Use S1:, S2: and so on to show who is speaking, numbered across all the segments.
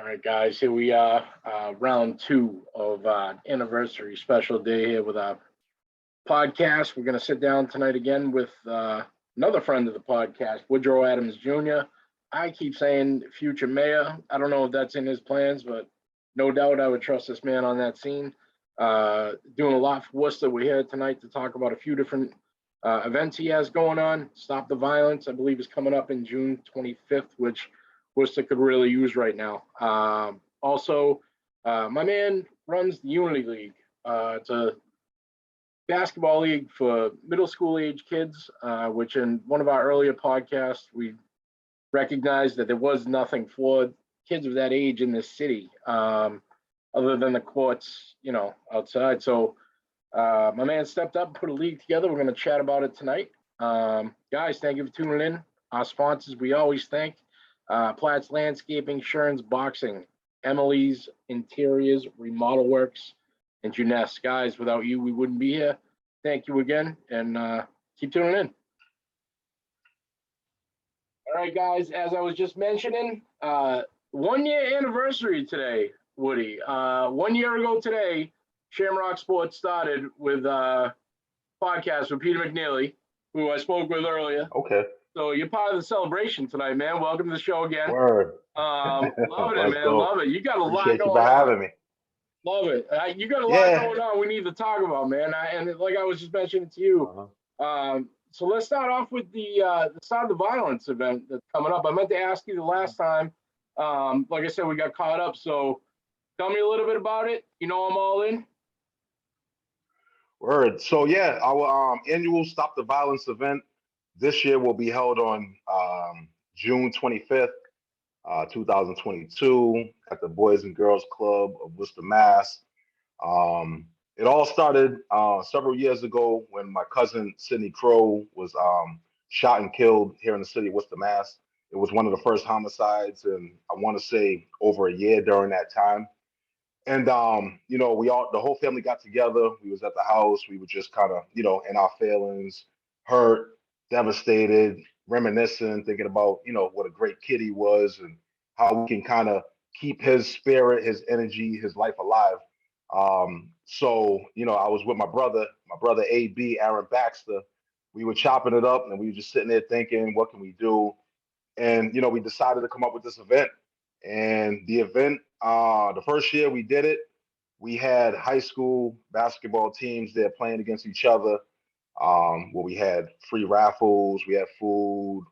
S1: right, guys, here we are, round two of anniversary special day here with our podcast. We're going to sit down tonight again with another friend of the podcast, Woodrow Adams Jr. I keep saying future mayor. I don't know if that's in his plans, but no doubt I would trust this man on that scene. Doing a lot for Worcester. We're here tonight to talk about a few different events he has going on. Stop the Violence, I believe, is coming up in June 25th, which Worcester could really use right now. Also, my man runs the Unity League. It's a basketball league for middle school age kids, which in one of our earlier podcasts, we recognized that there was nothing for kids of that age in this city, other than the courts, outside. So my man stepped up and put a league together. We're going to chat about it tonight. Guys, thank you for tuning in. Our sponsors, we always thank Platt's Landscaping, Shern's Boxing, Emily's Interiors, Remodel Works, and Juness. Guys, without you, we wouldn't be here. Thank you again, and keep tuning in. All right, guys, as I was just mentioning, 1 year anniversary today, Woody. 1 year ago today, Shamrock Sports started with a podcast with Peter McNeely, who I spoke with earlier.
S2: Okay.
S1: So you're part of the celebration tonight, man. Welcome to the show again.
S2: Word.
S1: Loving it, man.
S2: Go.
S1: Love it. You got a
S2: Appreciate
S1: lot going
S2: you for having me.
S1: Love it. You got a lot going on. We need to talk about, man. And like I was just mentioning to you, so let's start off with the Stop the Violence event that's coming up. I meant to ask you the last time. Like I said, we got caught up. So tell me a little bit about it. I'm all in.
S2: Word. So yeah, our annual Stop the Violence event this year will be held on June 25th, 2022 at the Boys and Girls Club of Worcester, Mass. It all started several years ago when my cousin Sidney Crow was shot and killed here in the city of Worcester, Mass. It was one of the first homicides, and I want to say over a year during that time. And the whole family got together. We was at the house. We were just kind of, in our feelings, hurt, devastated, reminiscing, thinking about, what a great kid he was and how we can kind of keep his spirit, his energy, his life alive. So, I was with my brother AB, Aaron Baxter. We were chopping it up and we were just sitting there thinking, what can we do? And, we decided to come up with this event. And the event, the first year we did it, we had high school basketball teams there playing against each other. Where we had free raffles, we had food,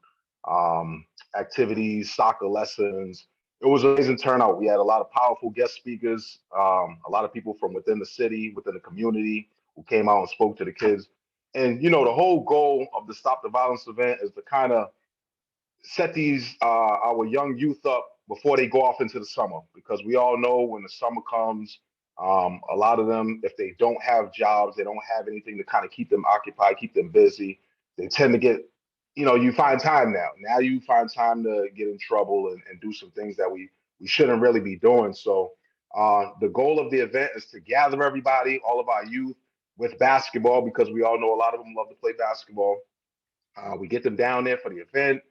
S2: activities, soccer lessons. It was an amazing turnout. We had a lot of powerful guest speakers, a lot of people from within the city, within the community who came out and spoke to the kids. And, the whole goal of the Stop the Violence event is to kind of set these our young youth up before they go off into the summer, because we all know when the summer comes, a lot of them, if they don't have jobs, they don't have anything to kind of keep them occupied, keep them busy, they tend to get, you find time now you find time to get in trouble and do some things that we shouldn't really be doing. So the goal of the event is to gather everybody, all of our youth, with basketball, because we all know a lot of them love to play basketball. We get them down there for the event.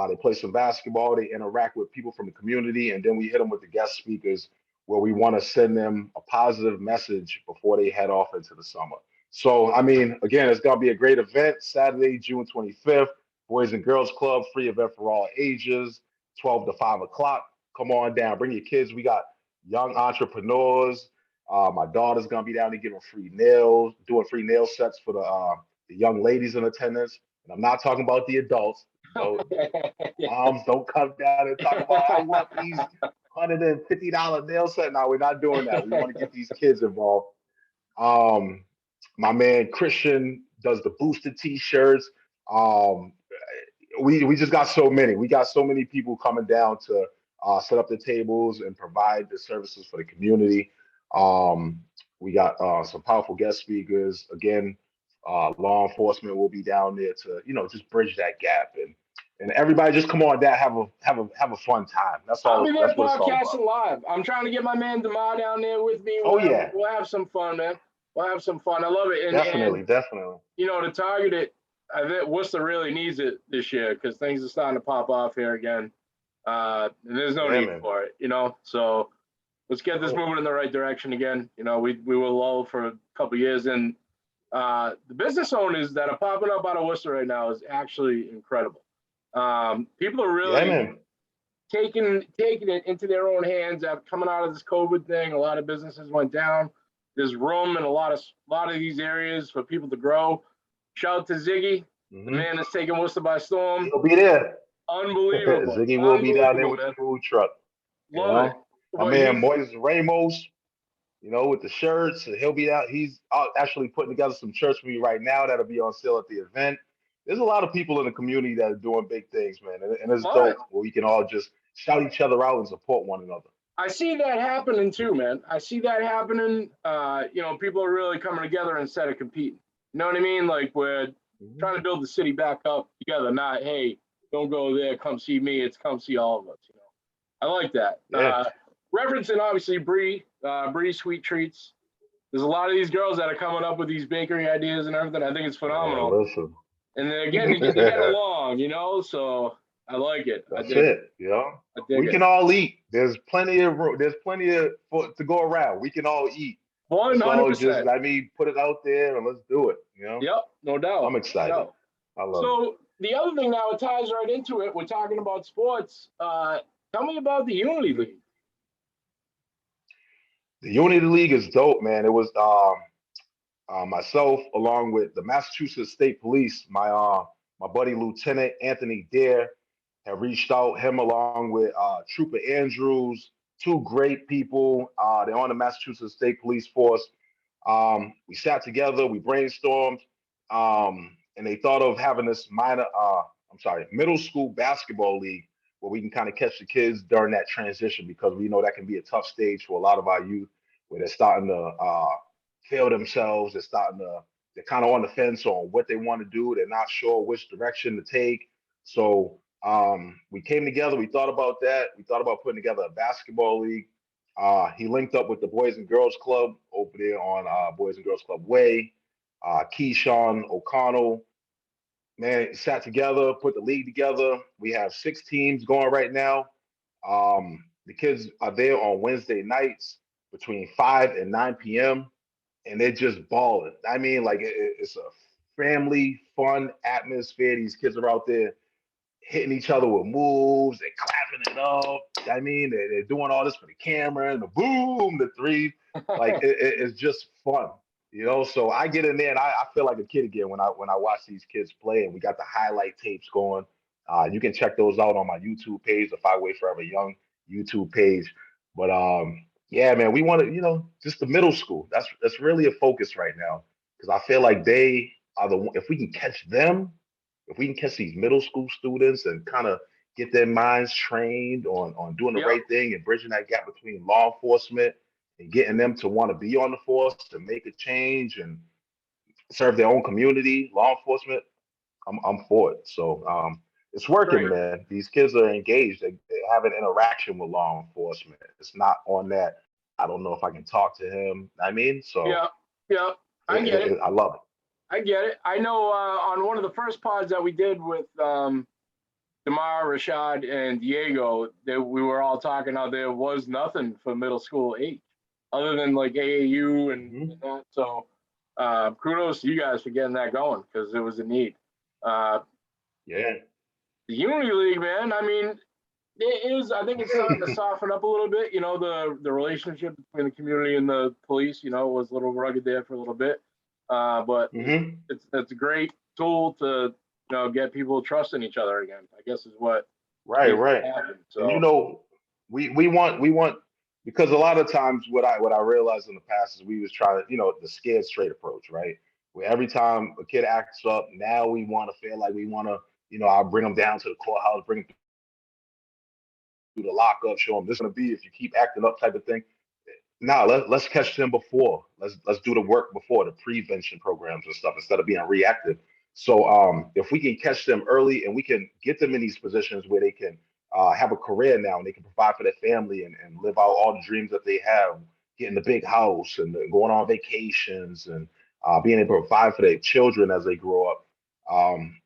S2: They play some basketball, they interact with people from the community, and then we hit them with the guest speakers where we want to send them a positive message before they head off into the summer. So, again, it's going to be a great event, Saturday, June 25th, Boys and Girls Club, free event for all ages, 12 to 5 o'clock. Come on down, bring your kids. We got young entrepreneurs. My daughter's going to be down there giving free nails, doing free nail sets for the young ladies in attendance. And I'm not talking about the adults. So moms, don't come down and talk about, I want these $150 nail set. No, we're not doing that. We want to get these kids involved. My man Christian does the boosted t-shirts. We just got so many. We got so many people coming down to set up the tables and provide the services for the community. We got some powerful guest speakers. Again, law enforcement will be down there to, just bridge that gap, and everybody just come on down, have a fun time. That's all.
S1: I'll be there
S2: that's what it's all
S1: podcasting
S2: about.
S1: live. I'm trying to get my man Demar down there with me. We'll have some fun, man. We'll have some fun. I love it. And,
S2: definitely.
S1: To target it, I think Worcester really needs it this year because things are starting to pop off here again. And there's no
S2: Yeah,
S1: need
S2: man.
S1: for it, So let's get this moving in the right direction again. We were low for a couple of years, and the business owners that are popping up out of Worcester right now is actually incredible. People are
S2: Yeah,
S1: really
S2: man.
S1: taking it into their own hands after coming out of this COVID thing. A lot of businesses went down. There's room in a lot of these areas for people to grow. Shout out to Ziggy, the
S2: Hmm.
S1: man that's taking Worcester by storm.
S2: He'll be there.
S1: Unbelievable,
S2: Ziggy will be down there
S1: unbelievable,
S2: with the
S1: man.
S2: food truck. You
S1: Love it.
S2: know, my
S1: Well,
S2: man
S1: he's
S2: Moises Ramos. With the shirts, and he'll be out. He's out actually putting together some shirts for me right now that'll be on sale at the event. There's a lot of people in the community that are doing big things, man, and it's
S1: love it.
S2: dope where we can all just shout each other out and support one another.
S1: I see that happening too, man. I see that happening. People are really coming together instead of competing. You know what I mean? Like we're
S2: Mhm.
S1: trying to build the city back up together, not hey, don't go there, come see me. It's come see all of us. I like that.
S2: Yeah,
S1: Referencing obviously Bree Sweet Treats. There's a lot of these girls that are coming up with these bakery ideas and everything. I think it's
S2: man,
S1: phenomenal.
S2: listen.
S1: And then again, they get along, So I like it. I
S2: That's
S1: dig it.
S2: it.
S1: I dig
S2: We
S1: it.
S2: can all eat. There's plenty of room. There's plenty to go around. We can all eat.
S1: One
S2: Let's
S1: hundred
S2: all just
S1: percent.
S2: let me put it out there and let's do it.
S1: Yep, no
S2: I'm
S1: doubt. No
S2: excited.
S1: doubt.
S2: I love it.
S1: So the other thing now, it ties right into it. We're talking about sports. Tell me about the Unity League.
S2: The Unity League is dope, man. It was myself along with the Massachusetts State Police. My buddy Lieutenant Anthony Dare have reached out. Him along with Trooper Andrews, two great people. They're on the Massachusetts State Police Force. We sat together, we brainstormed, and they thought of having this middle school basketball league where we can kind of catch the kids during that transition because we know that can be a tough stage for a lot of our youth where they're starting to feel themselves. They're kind of on the fence on what they want to do. They're not sure which direction to take. So we came together. We thought about that. We thought about putting together a basketball league. He linked up with the Boys and Girls Club over there on Boys and Girls Club Way. Keyshawn O'Connell, man, sat together, put the league together. We have 6 teams going right now. The kids are there on Wednesday nights between 5 and 9 p.m. and they're just balling. I mean, like it's a family fun atmosphere. These kids are out there hitting each other with moves, they're clapping it up. I mean, they're doing all this for the camera and the boom, the three. Like it's just fun, So I get in there and I feel like a kid again when I watch these kids play, and we got the highlight tapes going. You can check those out on my YouTube page, the Five Way Forever Young YouTube page. But yeah, man, we want to, just the middle school. That's really a focus right now because I feel like they are if we can catch them, if we can catch these middle school students and kind of get their minds trained on doing the
S1: Yep.
S2: right thing and bridging that gap between law enforcement and getting them to want to be on the force to make a change and serve their own community, law enforcement, I'm for it. So it's working,
S1: Great.
S2: man. These kids are engaged. They have an interaction with law enforcement. It's not on that. I don't know if I can talk to him. I mean, so
S1: Yeah. Yeah. I get it.
S2: I love it.
S1: I get it. I know on one of the first pods that we did with Damar, Rashad, and Diego, that we were all talking how there was nothing for middle school age other than like AAU and that. So kudos to you guys for getting that going because it was a need.
S2: Yeah.
S1: The Unity League, man. I mean, it is. I think it's starting to soften up a little bit. The relationship between the community and the police. Was a little rugged there for a little bit, but it's a great tool to get people trusting each other again. I guess is what
S2: Right,
S1: needs
S2: right.
S1: to happen.
S2: And
S1: So
S2: we want because a lot of times what I realized in the past is we was trying to, the scared straight approach, right? Where every time a kid acts up, now we want to feel like we want to, I'll bring them down to the courthouse, bring them through the lockup, show them this is gonna be if you keep acting up type of thing. Now let's catch them before. Let's do the work before the prevention programs and stuff instead of being reactive. So if we can catch them early and we can get them in these positions where they can have a career now and they can provide for their family and live out all the dreams that they have, getting the big house and going on vacations and being able to provide for their children as they grow up.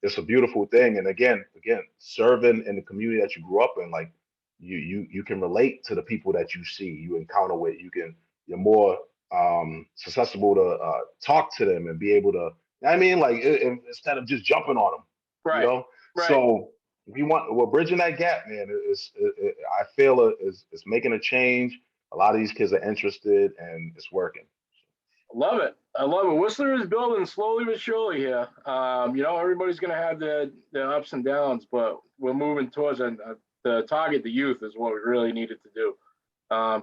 S2: It's a beautiful thing. And again, serving in the community that you grew up in, like you can relate to the people that you see, you encounter with. You're more susceptible to talk to them and be able to. I mean, like instead of just jumping on them, you
S1: Right.
S2: know.
S1: Right.
S2: So we're bridging that gap, man. I feel it's making a change. A lot of these kids are interested, and it's working.
S1: Love it. I love it. Whistler is building slowly but surely here. Everybody's going to have the ups and downs, but we're moving towards the target. The youth is what we really needed to do.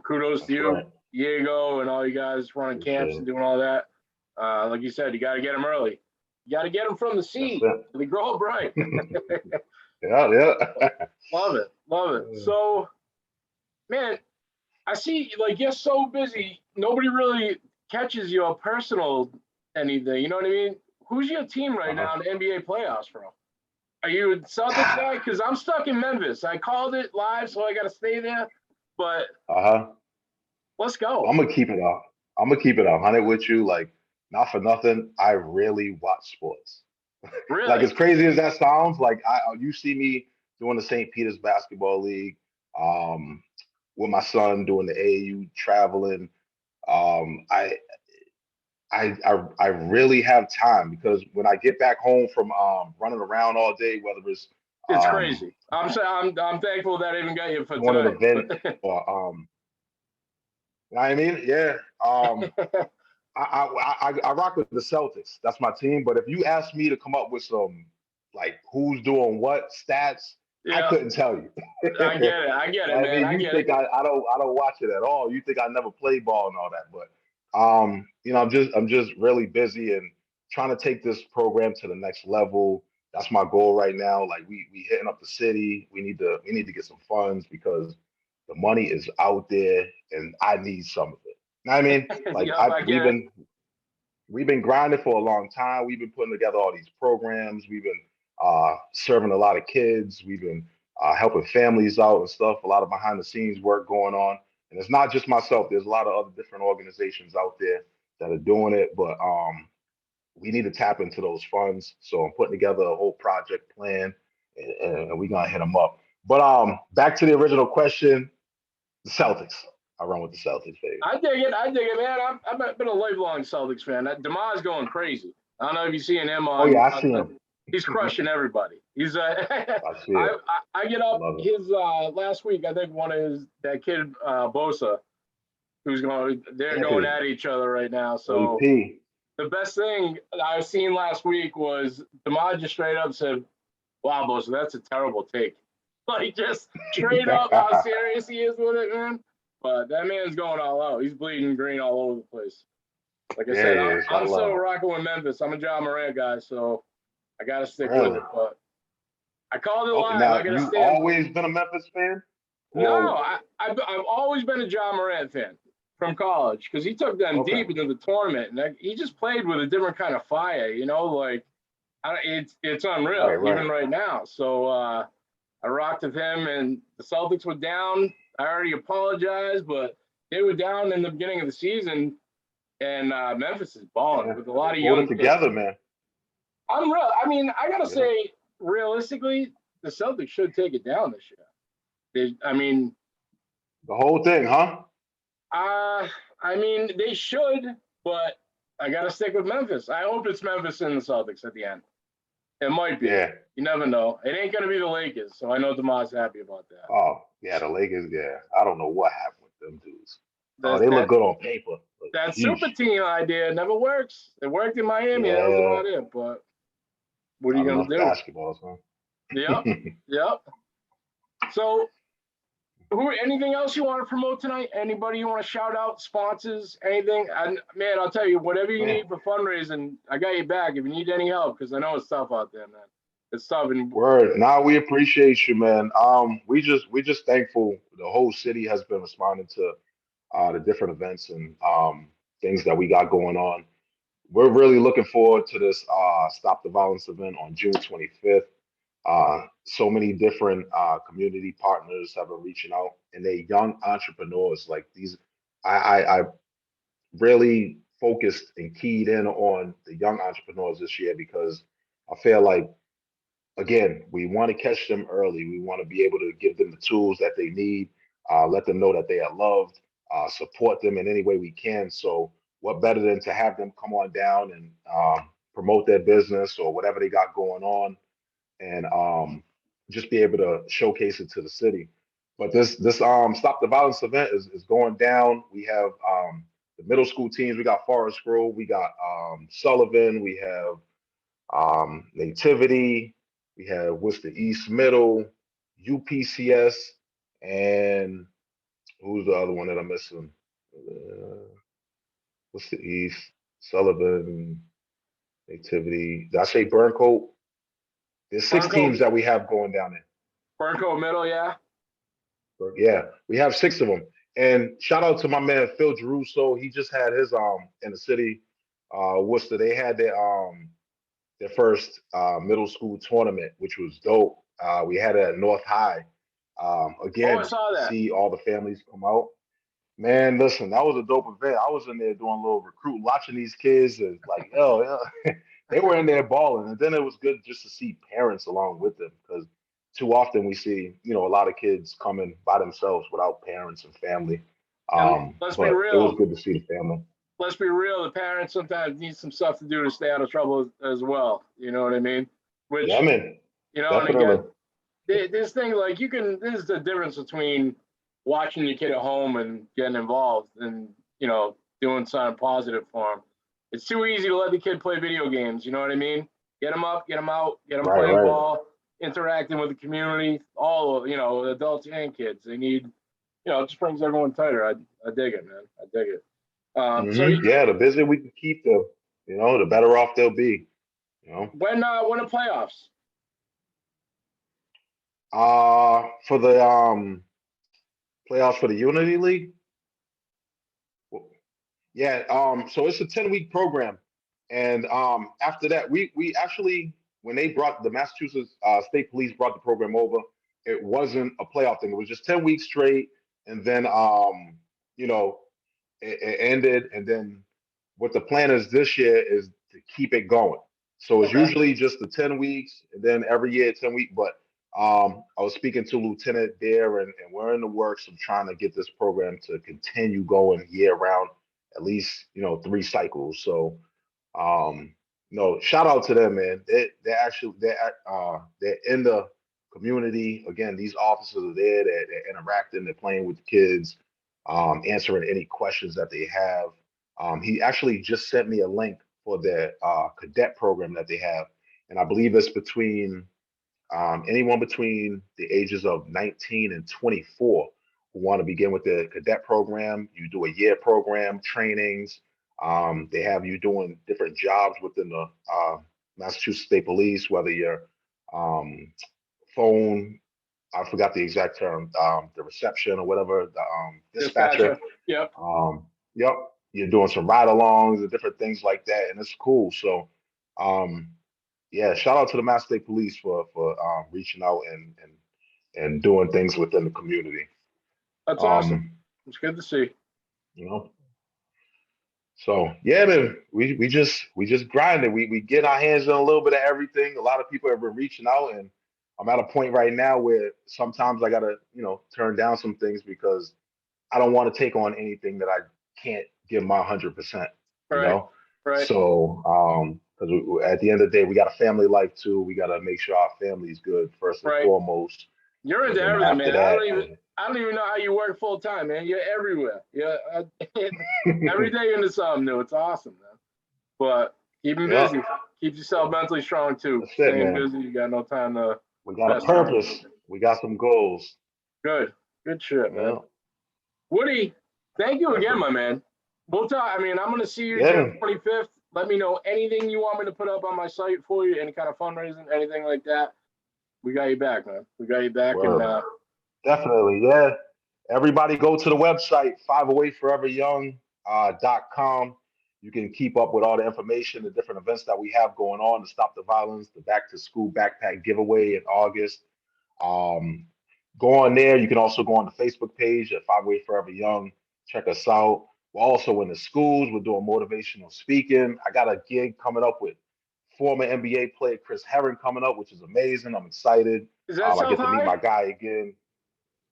S1: Kudos to
S2: That's
S1: you,
S2: right.
S1: Diego, and all you guys running camps
S2: Appreciate
S1: and
S2: it.
S1: doing all that. Like you said, you got to get them early. You got to get them from the
S2: That's
S1: seed.
S2: it.
S1: They grow up right.
S2: Yeah, yeah.
S1: Love it. Love it. So, man, I see, like, you're so busy. Nobody really catches your personal anything. You know what I mean? Who's your team right
S2: Uh-huh.
S1: now in the NBA playoffs, bro? Are you a Celtics guy? Because I'm stuck in Memphis. I called it live, so I got to stay there. But
S2: Uh-huh.
S1: let's go.
S2: I'm gonna keep it up. I'm gonna keep it 100 with you. Like, not for nothing, I rarely watch sports. Like,
S1: Really?
S2: as crazy as that sounds, like you see me doing the St. Peter's Basketball League, um, with my son doing the AAU traveling. Um, I I really have time because when I get back home from running around all day, whether it's
S1: It's
S2: um,
S1: crazy. I'm thankful that I even got you for
S2: doing an
S1: tonight.
S2: event or you know what I mean? Yeah. I rock with the Celtics. That's my team. But if you ask me to come up with some like who's doing what stats, I
S1: Yeah,
S2: couldn't tell you.
S1: I get it. I get it,
S2: I
S1: man.
S2: mean,
S1: I
S2: you
S1: get it.
S2: think I don't watch it at all. You think I never play ball and all that. But I'm just really busy and trying to take this program to the next level. That's my goal right now. Like we hitting up the city. We need to get some funds because the money is out there and I need some of it. You know what I mean? Like
S1: Yep,
S2: I
S1: I get it.
S2: we've been grinding for a long time. We've been putting together all these programs. We've been serving a lot of kids. We've been helping families out and stuff. A lot of behind the scenes work going on. And it's not just myself. There's a lot of other different organizations out there that are doing it. But we need to tap into those funds. So I'm putting together a whole project plan, and we're gonna hit them up. But back to the original question, the Celtics. I run with the Celtics, baby.
S1: I dig it. I dig it, man. I've been a lifelong Celtics fan. Demars going crazy. I don't know if you've seen him
S2: Oh yeah,
S1: on.
S2: I see him.
S1: He's crushing everybody. He's
S2: I see
S1: I,
S2: it.
S1: I get
S2: I
S1: up
S2: love it.
S1: his last week. I think one of his that kid Bosa, they're going
S2: Anthony,
S1: at each other right now. So
S2: AP.
S1: the best thing I've seen last week was Demar just straight up said, "Wow, Bosa, that's a terrible take." Like just straight up how serious he is with it, man. But that man's going all out. He's bleeding green all over the place. Like I
S2: Yeah,
S1: said,
S2: it is. I
S1: I'm
S2: love
S1: still
S2: it.
S1: rocking with Memphis. I'm a John Morant guy, so I got to stick with
S2: Really?
S1: it. But I called it
S2: Okay,
S1: live. I
S2: now
S1: got to
S2: you
S1: stand by it.
S2: always been a Memphis fan?
S1: No,
S2: Or
S1: I've always been a John Morant fan from college because he took them
S2: okay.
S1: deep into the tournament, and he just played with a different kind of fire. Like it's
S2: Right,
S1: unreal
S2: right.
S1: even right now. So I rocked with him, and the Celtics were down. I already apologized, but they were down in the beginning of the season, and Memphis is balling
S2: Yeah,
S1: with a
S2: they
S1: lot of
S2: pulled it
S1: young kids.
S2: together, man.
S1: I'm real. I mean, I gotta
S2: Yeah.
S1: say, realistically, the Celtics should take it down this year. I mean,
S2: The whole thing, huh?
S1: uh, they should, but I gotta stick with Memphis. I hope it's Memphis and the Celtics at the end. It might be.
S2: Yeah.
S1: You never know. It ain't gonna be the Lakers, so I know Demar's happy about that.
S2: Oh, yeah, the Lakers, yeah. I don't know what happened with them dudes. Oh,
S1: That's
S2: they look
S1: that
S2: good on paper. But
S1: that
S2: sheesh.
S1: super team idea never works. It worked in Miami. That was
S2: Yeah,
S1: about it. But what are you
S2: not
S1: gonna
S2: enough
S1: do?
S2: basketballs, huh?
S1: Yep. Yep. So anything else you want to promote tonight? Anybody you want to shout out, sponsors, anything? And man, I'll tell you, whatever you
S2: Man,
S1: need for fundraising, I got you back if you need any help, because I know it's tough out there, man. It's tough. And
S2: word. Now we appreciate you, man. We just thankful the whole city has been responding to the different events and things that we got going on. We're really looking forward to this Stop the Violence event on June 25th. So many different community partners have been reaching out, and they young entrepreneurs like these. I really focused and keyed in on the young entrepreneurs this year because I feel like again, we want to catch them early. We want to be able to give them the tools that they need, let them know that they are loved, support them in any way we can. So, what better than to have them come on down and promote their business or whatever they got going on, and just be able to showcase it to the city. But this Stop the Violence event is going down. We have the middle school teams. We got Forest Grove. We got Sullivan. We have Nativity. We have Worcester East Middle, UPCS, and who's the other one that I'm missing? Worcester East, Sullivan, Nativity. Did I say Burncoat? There's six teams that we have going down there.
S1: Burncoat Middle, yeah.
S2: Yeah, we have six of them. And shout out to my man Phil Geruso. He just had his in the city, Worcester. They had their first middle school tournament, which was dope. We had it at North High. Again,
S1: I saw that.
S2: See all the families come out. Man, listen, that was a dope event. I was in there doing a little recruit, watching these kids, and like, yo, they were in there balling. And then it was good just to see parents along with them, because too often we see, a lot of kids coming by themselves without parents and family.
S1: Let's
S2: But
S1: be real.
S2: it was good to see the family.
S1: Let's be real. The parents sometimes need some stuff to do to stay out of trouble as well. You know what I mean? Which,
S2: yeah, man.
S1: And again, this thing, like, this is the difference between watching your kid at home and getting involved and, doing something positive for them. It's too easy to let the kid play video games. You know what I mean? Get them up, get them out, get them playing ball, interacting with the community, all of, adults and kids. They need, it just brings everyone tighter. I dig it, man. I dig it.
S2: The busier we can keep them, the better off they'll be.
S1: When are playoffs?
S2: For the playoffs for the Unity League. Yeah, so it's a 10-week program, and after that, we actually, when they brought the Massachusetts State Police brought the program over, it wasn't a playoff thing. It was just 10 weeks straight, and then it ended, and then what the plan is this year is to keep it going. So it's usually just the 10 weeks, and then every year 10 weeks. But I was speaking to Lieutenant there, and we're in the works of trying to get this program to continue going year round, at least 3 cycles. So no, shout out to them, man. They're in the community. Again, these officers are there. They're interacting. They're playing with the kids, answering any questions that they have. He actually just sent me a link for their cadet program that they have, and I believe it's between anyone between the ages of 19 and 24 who want to begin with the cadet program. You do a year program, trainings. They have you doing different jobs within the Massachusetts State Police, whether you're phone, I forgot the exact term, the reception or whatever, the dispatcher.
S1: Yep.
S2: Yep. You're doing some ride-alongs and different things like that, and it's cool. So, yeah, shout out to the Mass State Police for reaching out and doing things within the community.
S1: That's awesome. It's good to see.
S2: So yeah, man, we just grind it. We get our hands on a little bit of everything. A lot of people have been reaching out, and I'm at a point right now where sometimes I gotta turn down some things because I don't want to take on anything that I can't give my 100%.
S1: Right.
S2: So because at the end of the day, we got a family life too. We got to make sure our family is good first and foremost.
S1: You're into everything, man. I don't even know how you work full time, man. You're everywhere. Yeah, every day into something new. It's awesome, man. But keeping busy, keep yourself mentally strong too. Staying busy, you got no time to.
S2: We got a purpose. We got some goals.
S1: Good shit, man. Woody, thank you again, my man. We'll talk. I mean, I'm gonna see you June 25th. Let me know anything you want me to put up on my site for you, any kind of fundraising, anything like that. We got you back, man. We got you back. And
S2: definitely, yeah. Everybody go to the website, 508foreveryoung.com. You can keep up with all the information, the different events that we have going on to stop the violence, the back to school backpack giveaway in August. Go on there. You can also go on the Facebook page at 508 Forever Young. Check us out. We're also in the schools. We're doing motivational speaking. I got a gig coming up with former NBA player Chris Herring coming up, which is amazing. I'm excited.
S1: Is that
S2: I
S1: South
S2: get to meet
S1: High?
S2: my guy again.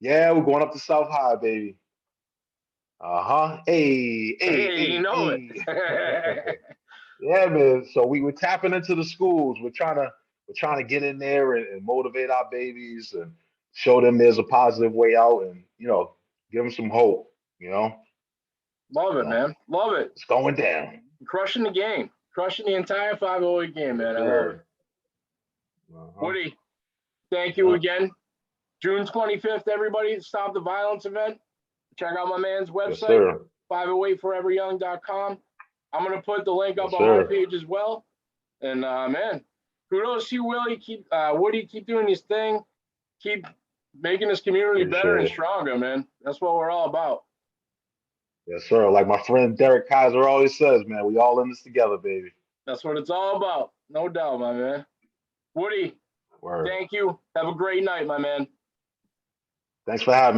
S2: Yeah, we're going up to South High, baby. Hey, hey,
S1: Hey, you
S2: hey,
S1: know it.
S2: hey. Yeah, man. So we were tapping into the schools. We're trying to get in there and motivate our babies and show them there's a positive way out and give them some hope.
S1: Love it,
S2: So
S1: man. Love it.
S2: it's going down.
S1: Crushing the game. Crushing the entire 508 game,
S2: Yes,
S1: man. I love it.
S2: sir. Uh-huh.
S1: Woody, thank you
S2: Yeah.
S1: again. June 25th, everybody, Stop the Violence event. Check out my man's
S2: Yes,
S1: website,
S2: sir.
S1: 508foreveryoung.com. I'm going to put the link up
S2: Yes,
S1: on my
S2: sir.
S1: page as well. And, man, kudos to you, Willie. Woody, keep doing his thing. Keep making this community better and
S2: Appreciate it.
S1: stronger, man. That's what we're all about.
S2: Yes, sir. Like my friend Derek Kaiser always says, man, we all in this together, baby.
S1: That's what it's all about. No doubt, my man. Woody,
S2: Word.
S1: thank you. Have a great night, my man.
S2: Thanks for having me.